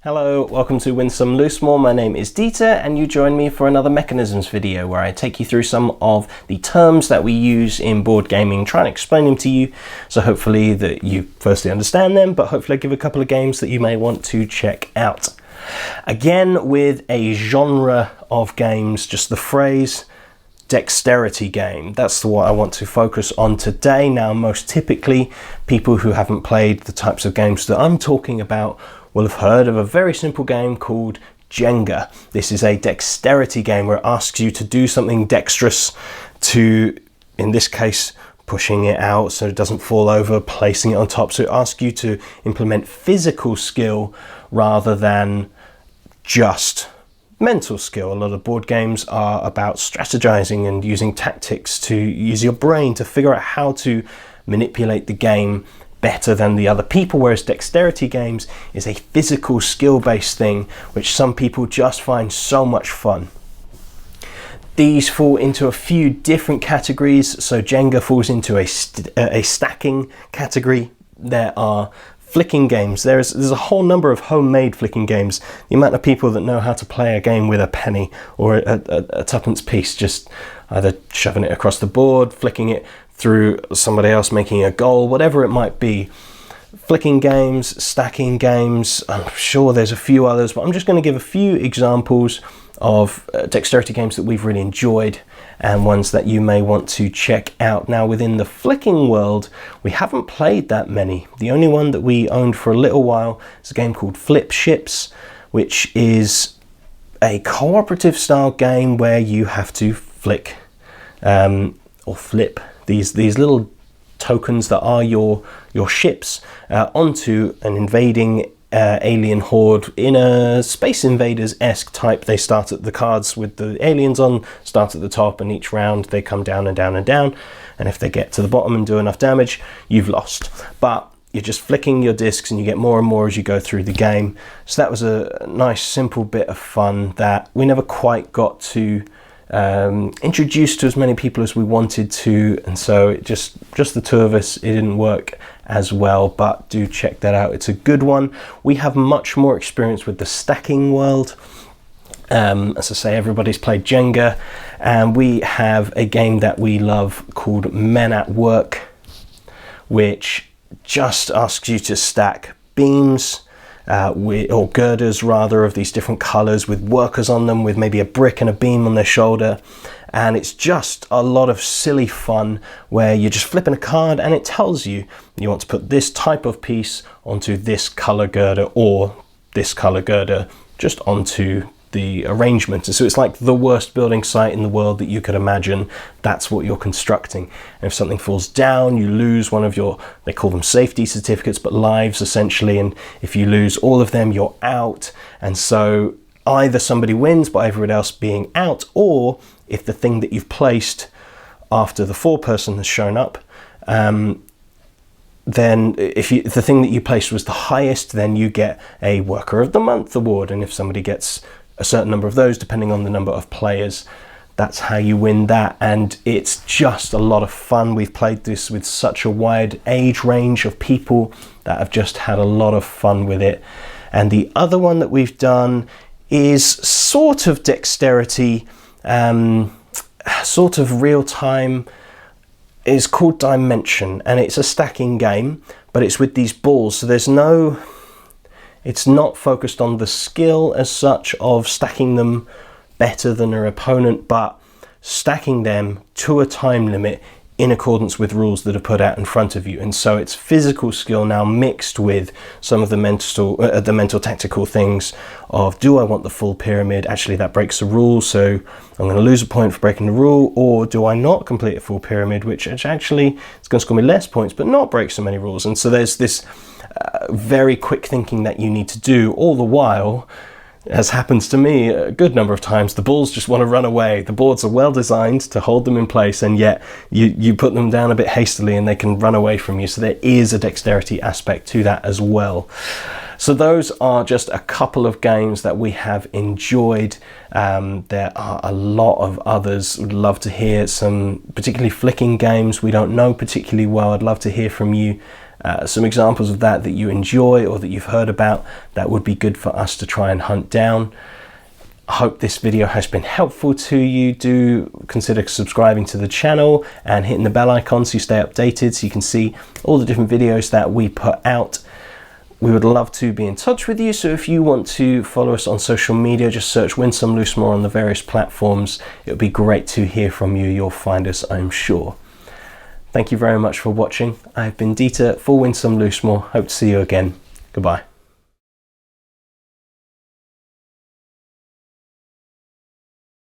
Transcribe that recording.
Hello, welcome to Win Some Loosemore. My name is Dieter and you join me for another mechanisms video where I take you through some of the terms that we use in board gaming, try and explain them to you, so hopefully that you firstly understand them, but hopefully I give a couple of games that you may want to check out. Again, with a genre of games, just the phrase dexterity game. That's what I want to focus on today. Now, most typically, people who haven't played the types of games that I'm talking about will have heard of a very simple game called Jenga. This is a dexterity game where it asks you to do something dexterous to, in this case, pushing it out so it doesn't fall over, placing it on top. So it asks you to implement physical skill rather than just mental skill. A lot of board games are about strategizing and using tactics to use your brain to figure out how to manipulate the game better than the other people, whereas dexterity games is a physical skill-based thing which some people just find so much fun. These fall into a few different categories. So Jenga falls into a stacking category. There are flicking games. There's a whole number of homemade flicking games. The amount of people that know how to play a game with a penny or a tuppence piece, just either shoving it across the board, flicking it through somebody else, making a goal, whatever it might be. Flicking games, stacking games, I'm sure there's a few others, but I'm just going to give a few examples of dexterity games that we've really enjoyed and ones that you may want to check out. Now, within the flicking world, we haven't played that many. The only one that we owned for a little while is a game called Flip Ships, which is a cooperative style game where you have to flick or flip these little tokens that are your ships onto an invading alien horde in a Space Invaders-esque type. They start at the cards with the aliens on, start at the top, and each round they come down and down and down, and if they get to the bottom and do enough damage, you've lost. But you're just flicking your discs and you get more and more as you go through the game. So that was a nice simple bit of fun that we never quite got to introduced to as many people as we wanted to, and so it just the two of us, it didn't work as well, but do check that out. It's a good one. We have much more experience with the stacking world. As I say, everybody's played Jenga, and we have a game that we love called Men at Work, which just asks you to stack beams or girders rather, of these different colors with workers on them, with maybe a brick and a beam on their shoulder. And it's just a lot of silly fun where you're just flipping a card and it tells you want to put this type of piece onto this color girder, or this color girder just onto the arrangement. And so it's like the worst building site in the world that you could imagine. That's what you're constructing. And if something falls down, you lose one of your, they call them safety certificates, but lives essentially. And if you lose all of them, you're out. And so either somebody wins by everyone else being out, or if the thing that you've placed after the foreperson has shown up, then if the thing that you placed was the highest, then you get a Worker of the Month award. And if somebody gets a certain number of those, depending on the number of players, that's how you win that. And it's just a lot of fun. We've played this with such a wide age range of people that have just had a lot of fun with it. And the other one that we've done is sort of dexterity, sort of real time, is called Dimension, and it's a stacking game, but it's with these balls. So it's not focused on the skill as such of stacking them better than their opponent, but stacking them to a time limit in accordance with rules that are put out in front of you. And so it's physical skill now mixed with some of the mental tactical things of, do I want the full pyramid? Actually, that breaks the rule, so I'm going to lose a point for breaking the rule. Or do I not complete a full pyramid, which actually is going to score me less points but not break so many rules? And so there's this very quick thinking that you need to do, all the while, as happens to me a good number of times, the balls just want to run away. The boards are well designed to hold them in place, and yet you put them down a bit hastily and they can run away from you. So there is a dexterity aspect to that as well. So those are just a couple of games that we have enjoyed. There are a lot of others. Would love to hear some particularly flicking games we don't know particularly well. I'd love to hear from you some examples of that you enjoy or that you've heard about, that would be good for us to try and hunt down. I hope this video has been helpful to you. Do consider subscribing to the channel and hitting the bell icon so you stay updated, so you can see all the different videos that we put out. We would love to be in touch with you, so if you want to follow us on social media, just search Win Some Loosemore on the various platforms. It would be great to hear from you. You'll find us, I'm sure. Thank you very much for watching. I've been Dieter for Win Some Loosemore. Hope to see you again. Goodbye.